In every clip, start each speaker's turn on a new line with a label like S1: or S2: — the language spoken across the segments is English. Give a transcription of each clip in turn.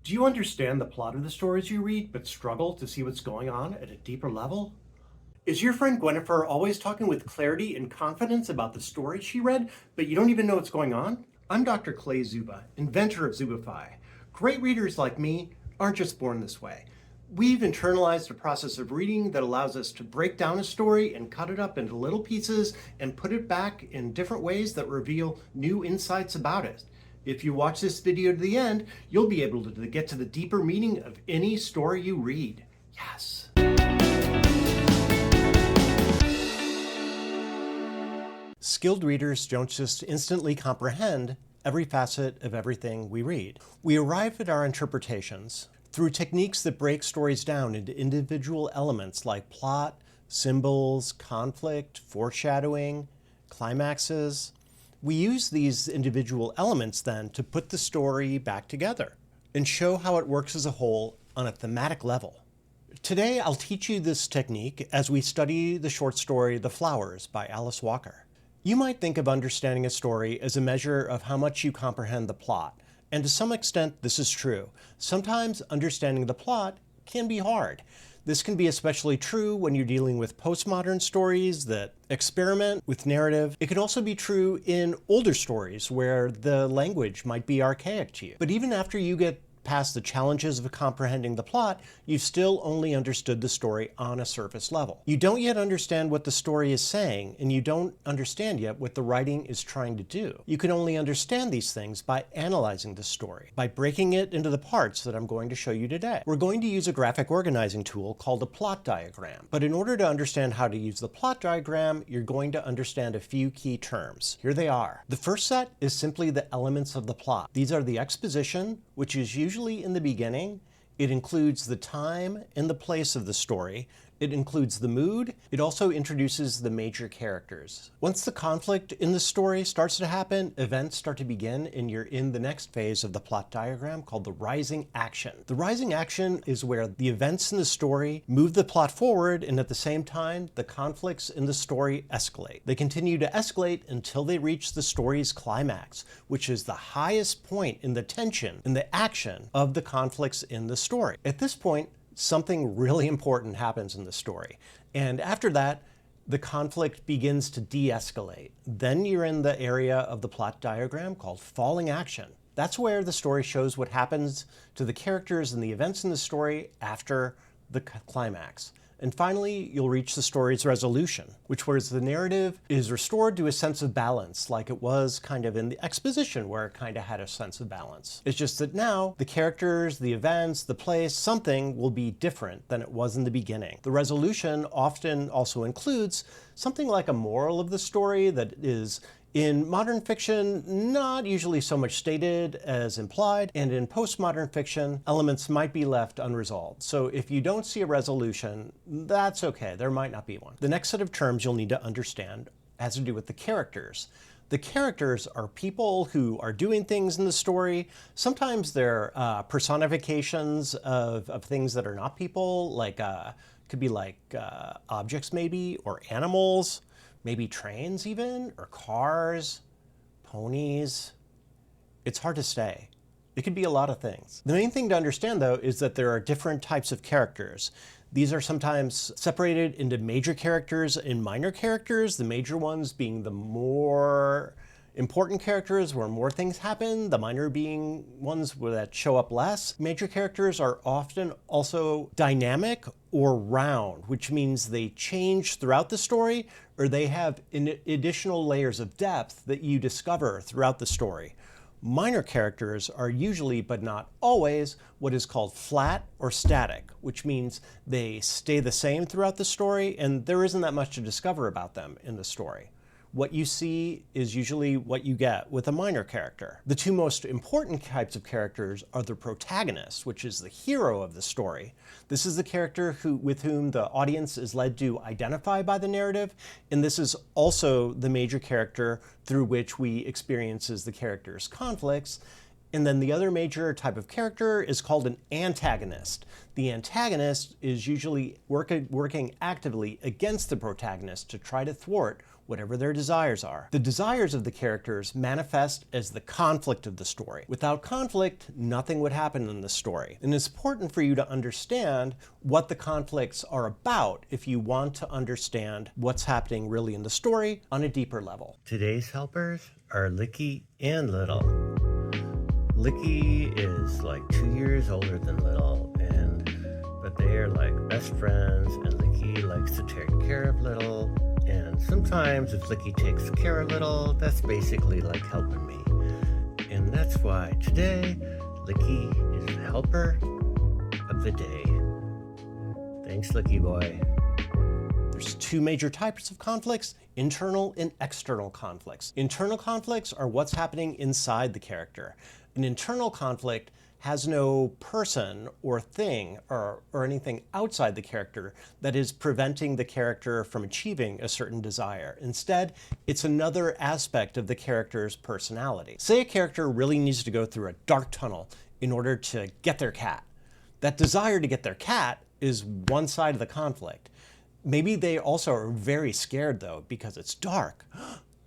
S1: Do you understand the plot of the stories you read, but struggle to see what's going on at a deeper level? Is your friend Gwennifer always talking with clarity and confidence about the story she read, but you don't even know what's going on? I'm Dr. Clay Zuba, inventor of Zubify. Great readers like me aren't just born this way. We've internalized a process of reading that allows us to break down a story and cut it up into little pieces and put it back in different ways that reveal new insights about it. If you watch this video to the end, you'll be able to get to the deeper meaning of any story you read. Yes. Skilled readers don't just instantly comprehend every facet of everything we read. We arrive at our interpretations through techniques that break stories down into individual elements like plot, symbols, conflict, foreshadowing, climaxes. We use these individual elements then to put the story back together and show how it works as a whole on a thematic level. Today, I'll teach you this technique as we study the short story The Flowers by Alice Walker. You might think of understanding a story as a measure of how much you comprehend the plot, and to some extent this is true. Sometimes understanding the plot can be hard. This can be especially true when you're dealing with postmodern stories that experiment with narrative. It can also be true in older stories where the language might be archaic to you. But even after you get past the challenges of comprehending the plot, you've still only understood the story on a surface level. You don't yet understand what the story is saying, and you don't understand yet what the writing is trying to do. You can only understand these things by analyzing the story, by breaking it into the parts that I'm going to show you today. We're going to use a graphic organizing tool called a plot diagram. But in order to understand how to use the plot diagram, you're going to understand a few key terms. Here they are. The first set is simply the elements of the plot. These are the exposition, which is usually in the beginning. It includes the time and the place of the story. It includes the mood. It also introduces the major characters. Once the conflict in the story starts to happen, events start to begin, and you're in the next phase of the plot diagram called the rising action. The rising action is where the events in the story move the plot forward, and at the same time, the conflicts in the story escalate. They continue to escalate until they reach the story's climax, which is the highest point in the tension and the action of the conflicts in the story. At this point, something really important happens in the story. And after that, the conflict begins to de-escalate. Then you're in the area of the plot diagram called falling action. That's where the story shows what happens to the characters and the events in the story after the climax. And finally, you'll reach the story's resolution, which where the narrative is restored to a sense of balance, like it was kind of in the exposition where it kind of had a sense of balance. It's just that now the characters, the events, the place, something will be different than it was in the beginning. The resolution often also includes something like a moral of the story that is in modern fiction, not usually so much stated as implied, and in postmodern fiction, elements might be left unresolved. So if you don't see a resolution, that's okay, there might not be one. The next set of terms you'll need to understand has to do with the characters. The characters are people who are doing things in the story. Sometimes they're personifications of things that are not people, like could be like objects maybe, or animals. Maybe trains even, or cars, ponies. It's hard to say. It could be a lot of things. The main thing to understand though is that there are different types of characters. These are sometimes separated into major characters and minor characters, the major ones being the more important characters where more things happen, the minor being ones that show up less. Major characters are often also dynamic or round, which means they change throughout the story, or they have additional layers of depth that you discover throughout the story. Minor characters are usually, but not always, what is called flat or static, which means they stay the same throughout the story, and there isn't that much to discover about them in the story. What you see is usually what you get with a minor character. The two most important types of characters are the protagonist, which is the hero of the story. This is the character with whom the audience is led to identify by the narrative, and this is also the major character through which we experiences the character's conflicts. And then the other major type of character is called an antagonist. The antagonist is usually working actively against the protagonist to try to thwart whatever their desires are. The desires of the characters manifest as the conflict of the story. Without conflict, nothing would happen in the story. And it's important for you to understand what the conflicts are about if you want to understand what's happening really in the story on a deeper level.
S2: Today's helpers are Licky and Little. Licky is like 2 years older than Little, but they are like best friends, and Licky likes to take care of Little. And sometimes if Licky takes care of Little, that's basically like helping me. And that's why today, Licky is the helper of the day. Thanks, Licky boy.
S1: There's two major types of conflicts: internal and external conflicts. Internal conflicts are what's happening inside the character. An internal conflict has no person or thing or anything outside the character that is preventing the character from achieving a certain desire. Instead, it's another aspect of the character's personality. Say a character really needs to go through a dark tunnel in order to get their cat. That desire to get their cat is one side of the conflict. Maybe they also are very scared though, because it's dark.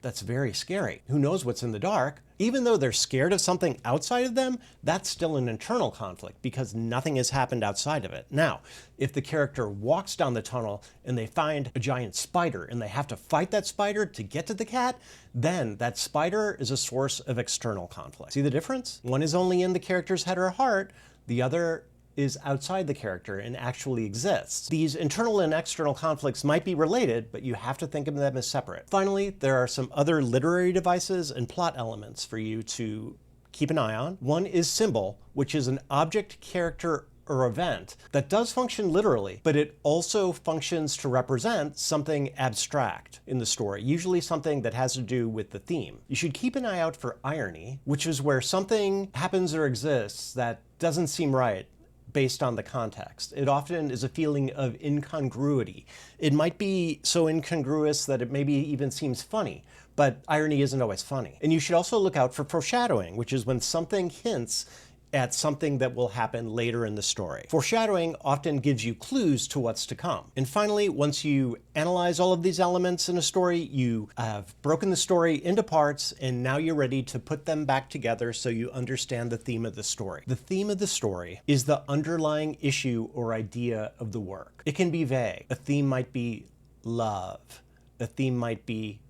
S1: That's very scary. Who knows what's in the dark? Even though they're scared of something outside of them, that's still an internal conflict because nothing has happened outside of it. Now, if the character walks down the tunnel and they find a giant spider and they have to fight that spider to get to the cat, then that spider is a source of external conflict. See the difference? One is only in the character's head or heart, the other is outside the character and actually exists. These internal and external conflicts might be related, but you have to think of them as separate. Finally, there are some other literary devices and plot elements for you to keep an eye on. One is symbol, which is an object, character, or event that does function literally, but it also functions to represent something abstract in the story, usually something that has to do with the theme. You should keep an eye out for irony, which is where something happens or exists that doesn't seem right based on the context. It often is a feeling of incongruity. It might be so incongruous that it maybe even seems funny, but irony isn't always funny. And you should also look out for foreshadowing, which is when something hints at something that will happen later in the story. Foreshadowing often gives you clues to what's to come. And finally, once you analyze all of these elements in a story, you have broken the story into parts, and now you're ready to put them back together so you understand the theme of the story. The theme of the story is the underlying issue or idea of the work. It can be vague. A theme might be love. A theme might be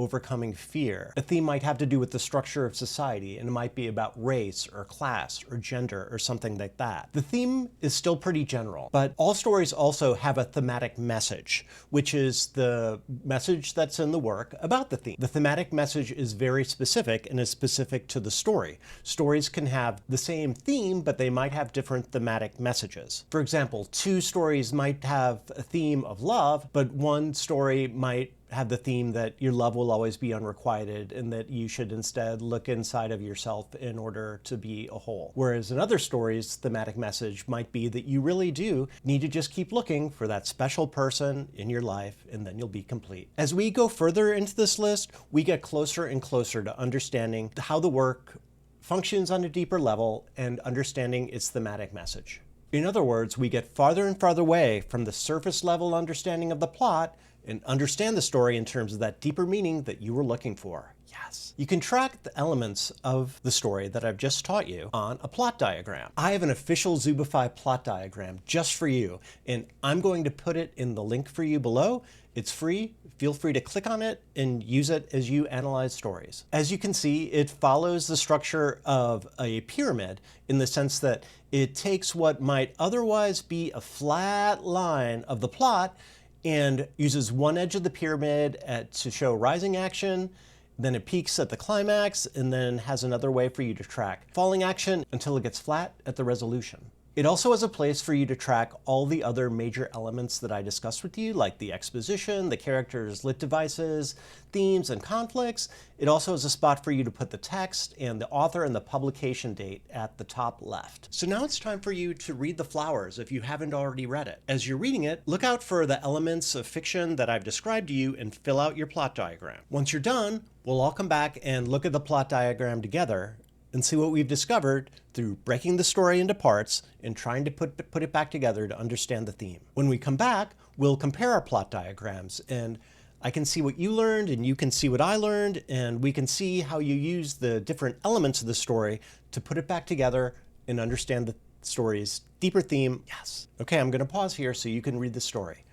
S1: overcoming fear. A theme might have to do with the structure of society, and it might be about race or class or gender or something like that. The theme is still pretty general, but all stories also have a thematic message, which is the message that's in the work about the theme. The thematic message is very specific and is specific to the story. Stories can have the same theme, but they might have different thematic messages. For example, two stories might have a theme of love, but one story might have the theme that your love will always be unrequited and that you should instead look inside of yourself in order to be a whole. Whereas in other stories, thematic message might be that you really do need to just keep looking for that special person in your life, and then you'll be complete. As we go further into this list, we get closer and closer to understanding how the work functions on a deeper level and understanding its thematic message. In other words, we get farther and farther away from the surface level understanding of the plot and understand the story in terms of that deeper meaning that you were looking for. Yes. You can track the elements of the story that I've just taught you on a plot diagram. I have an official Zubify plot diagram just for you, and I'm going to put it in the link for you below. It's free. Feel free to click on it and use it as you analyze stories. As you can see, it follows the structure of a pyramid in the sense that it takes what might otherwise be a flat line of the plot and uses one edge of the pyramid to show rising action, then it peaks at the climax, and then has another way for you to track falling action until it gets flat at the resolution. It also has a place for you to track all the other major elements that I discussed with you, like the exposition, the characters' lit devices, themes, and conflicts. It also has a spot for you to put the text and the author and the publication date at the top left. So now it's time for you to read The Flowers if you haven't already read it. As you're reading it, look out for the elements of fiction that I've described to you and fill out your plot diagram. Once you're done, we'll all come back and look at the plot diagram together and see what we've discovered through breaking the story into parts and trying to put it back together to understand the theme. When we come back, we'll compare our plot diagrams, and I can see what you learned and you can see what I learned, and we can see how you use the different elements of the story to put it back together and understand the story's deeper theme. Yes. Okay, I'm going to pause here so you can read the story.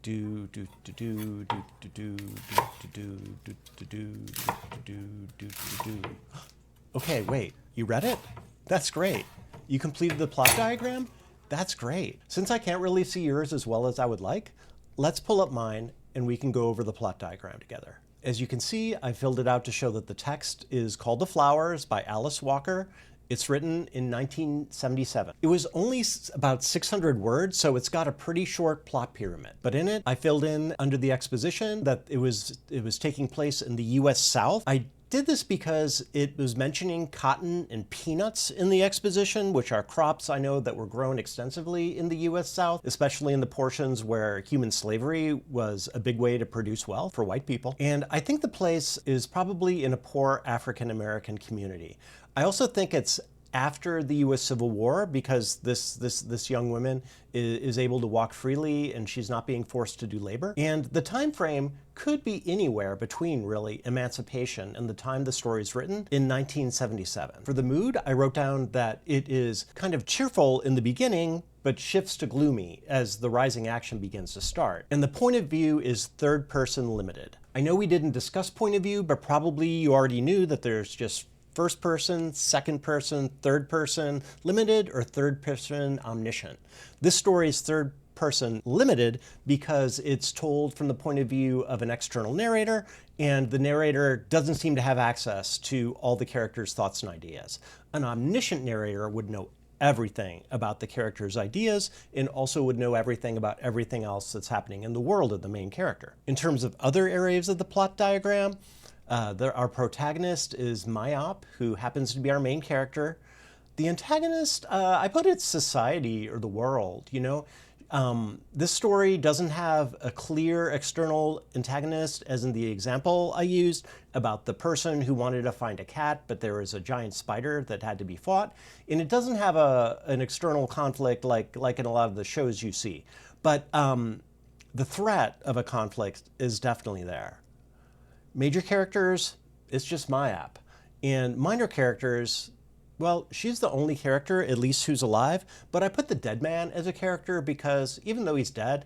S1: Do do do do do do do do do do do do do do. Okay, wait. You read it? That's great. You completed the plot diagram? That's great. Since I can't really see yours as well as I would like, let's pull up mine and we can go over the plot diagram together. As you can see, I filled it out to show that the text is called The Flowers by Alice Walker. It's written in 1977. It was only about 600 words, so it's got a pretty short plot pyramid. But in it, I filled in under the exposition that it was taking place in the US South. I did this because it was mentioning cotton and peanuts in the exposition, which are crops I know that were grown extensively in the US South, especially in the portions where human slavery was a big way to produce wealth for white people. And I think the place is probably in a poor African American community. I also think it's after the U.S. Civil War because this young woman is able to walk freely and she's not being forced to do labor. And the time frame could be anywhere between really emancipation and the time the story is written in 1977. For the mood, I wrote down that it is kind of cheerful in the beginning, but shifts to gloomy as the rising action begins to start. And the point of view is third person limited. I know we didn't discuss point of view, but probably you already knew that there's just first person, second person, third person limited, or third person omniscient. This story is third person limited because it's told from the point of view of an external narrator, and the narrator doesn't seem to have access to all the characters' thoughts and ideas. An omniscient narrator would know everything about the character's ideas and also would know everything about everything else that's happening in the world of the main character. In terms of other areas of the plot diagram, our protagonist is Myop, who happens to be our main character. The antagonist, I put it society or the world, you know. This story doesn't have a clear external antagonist, as in the example I used about the person who wanted to find a cat, but there was a giant spider that had to be fought. And it doesn't have an external conflict like in a lot of the shows you see. But the threat of a conflict is definitely there. Major characters, it's just Myop. And minor characters, well, she's the only character, at least who's alive, but I put the dead man as a character because even though he's dead,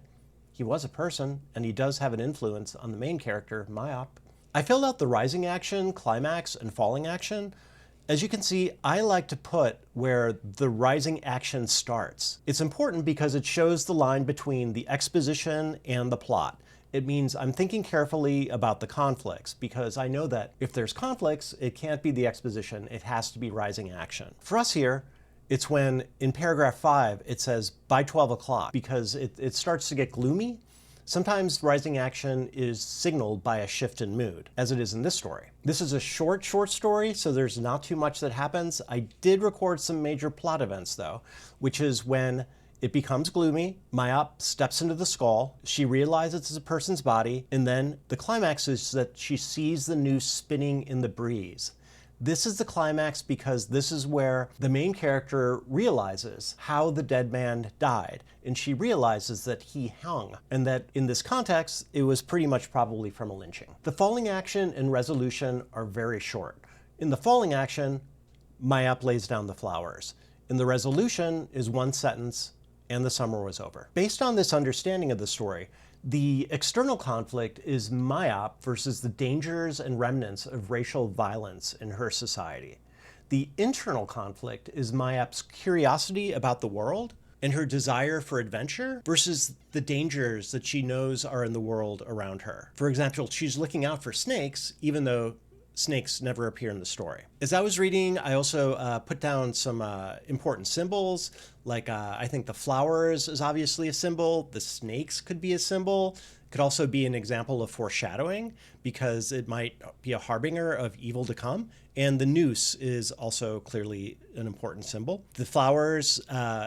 S1: he was a person, and he does have an influence on the main character, Myop. I filled out the rising action, climax, and falling action. As you can see, I like to put where the rising action starts. It's important because it shows the line between the exposition and the plot. It means I'm thinking carefully about the conflicts because I know that if there's conflicts, it can't be the exposition, it has to be rising action. For us here, it's when in paragraph 5, it says by 12 o'clock because it starts to get gloomy. Sometimes rising action is signaled by a shift in mood, as it is in this story. This is a short story, so there's not too much that happens. I did record some major plot events though, which is when it becomes gloomy, Myop steps into the skull, she realizes it's a person's body, and then the climax is that she sees the noose spinning in the breeze. This is the climax because this is where the main character realizes how the dead man died, and she realizes that he hung, and that in this context, it was pretty much probably from a lynching. The falling action and resolution are very short. In the falling action, Myop lays down the flowers. In the resolution is one sentence, and the summer was over. Based on this understanding of the story, the external conflict is Myop versus the dangers and remnants of racial violence in her society. The internal conflict is Myop's curiosity about the world and her desire for adventure versus the dangers that she knows are in the world around her. For example, she's looking out for snakes, even though snakes never appear in the story. As I was reading, I also put down some important symbols, like I think the flowers is obviously a symbol, the snakes could be a symbol, could also be an example of foreshadowing because it might be a harbinger of evil to come, and the noose is also clearly an important symbol. The flowers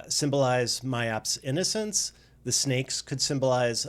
S1: symbolize Myop's innocence, the snakes could symbolize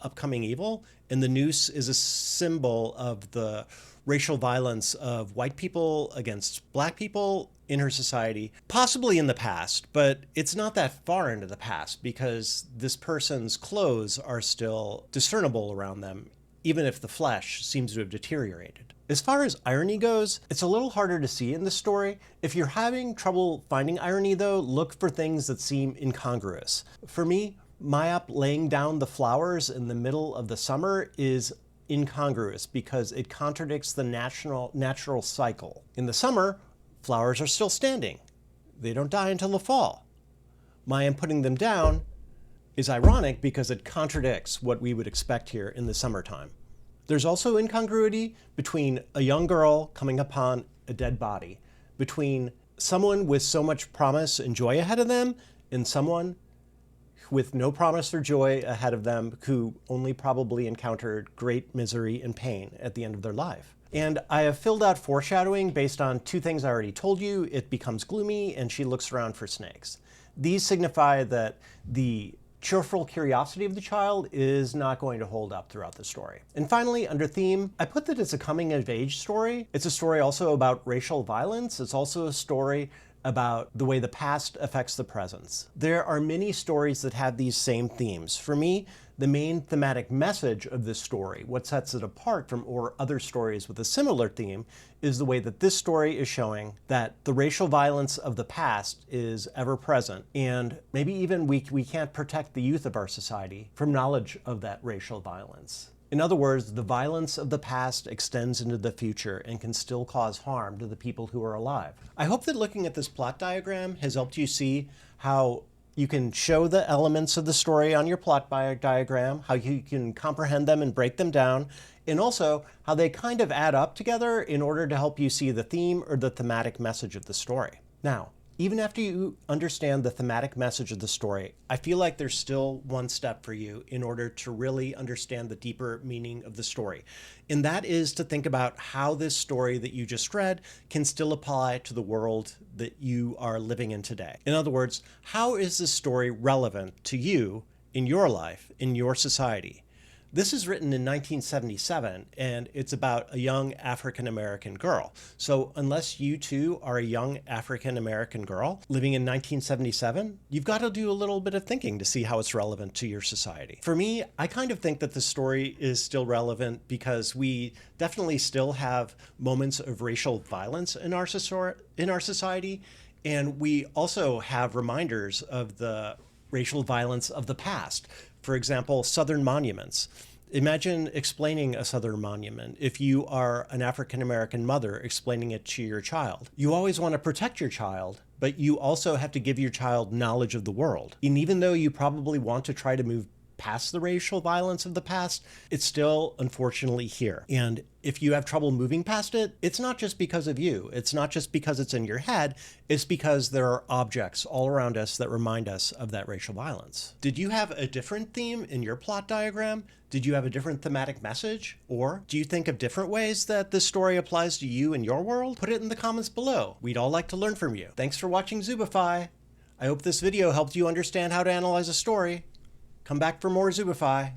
S1: upcoming evil, and the noose is a symbol of the racial violence of white people against black people in her society, possibly in the past, but it's not that far into the past because this person's clothes are still discernible around them even if the flesh seems to have deteriorated. As far as irony goes, it's a little harder to see in this story. If you're having trouble finding irony though, look for things that seem incongruous. For me, Mayap laying down the flowers in the middle of the summer is incongruous because it contradicts the natural cycle. In the summer, flowers are still standing. They don't die until the fall. Mayam putting them down is ironic because it contradicts what we would expect here in the summertime. There's also incongruity between a young girl coming upon a dead body, between someone with so much promise and joy ahead of them and someone with no promise or joy ahead of them who only probably encountered great misery and pain at the end of their life. And I have filled out foreshadowing based on two things I already told you. It becomes gloomy and she looks around for snakes. These signify that the cheerful curiosity of the child is not going to hold up throughout the story. And finally, under theme, I put that it's a coming of age story. It's a story also about racial violence. It's also a story about the way the past affects the present. There are many stories that have these same themes. For me, the main thematic message of this story, what sets it apart from other stories with a similar theme, is the way that this story is showing that the racial violence of the past is ever present, and maybe even we can't protect the youth of our society from knowledge of that racial violence. In other words, the violence of the past extends into the future and can still cause harm to the people who are alive. I hope that looking at this plot diagram has helped you see how you can show the elements of the story on your plot diagram, how you can comprehend them and break them down, and also how they kind of add up together in order to help you see the theme or the thematic message of the story. Now, even after you understand the thematic message of the story, I feel like there's still one step for you in order to really understand the deeper meaning of the story. And that is to think about how this story that you just read can still apply to the world that you are living in today. In other words, how is this story relevant to you in your life, in your society? This is written in 1977, and it's about a young African-American girl. So unless you too are a young African-American girl living in 1977, you've got to do a little bit of thinking to see how it's relevant to your society. For me, I kind of think that the story is still relevant because we definitely still have moments of racial violence in our society, and we also have reminders of the racial violence of the past. For example, Southern monuments. Imagine explaining a Southern monument if you are an African-American mother explaining it to your child. You always want to protect your child, but you also have to give your child knowledge of the world. And even though you probably want to try to move past the racial violence of the past, it's still unfortunately here. And if you have trouble moving past it, it's not just because of you. It's not just because it's in your head. It's because there are objects all around us that remind us of that racial violence. Did you have a different theme in your plot diagram? Did you have a different thematic message? Or do you think of different ways that this story applies to you in your world? Put it in the comments below. We'd all like to learn from you. Thanks for watching Zubify. I hope this video helped you understand how to analyze a story. Come back for more Zubify.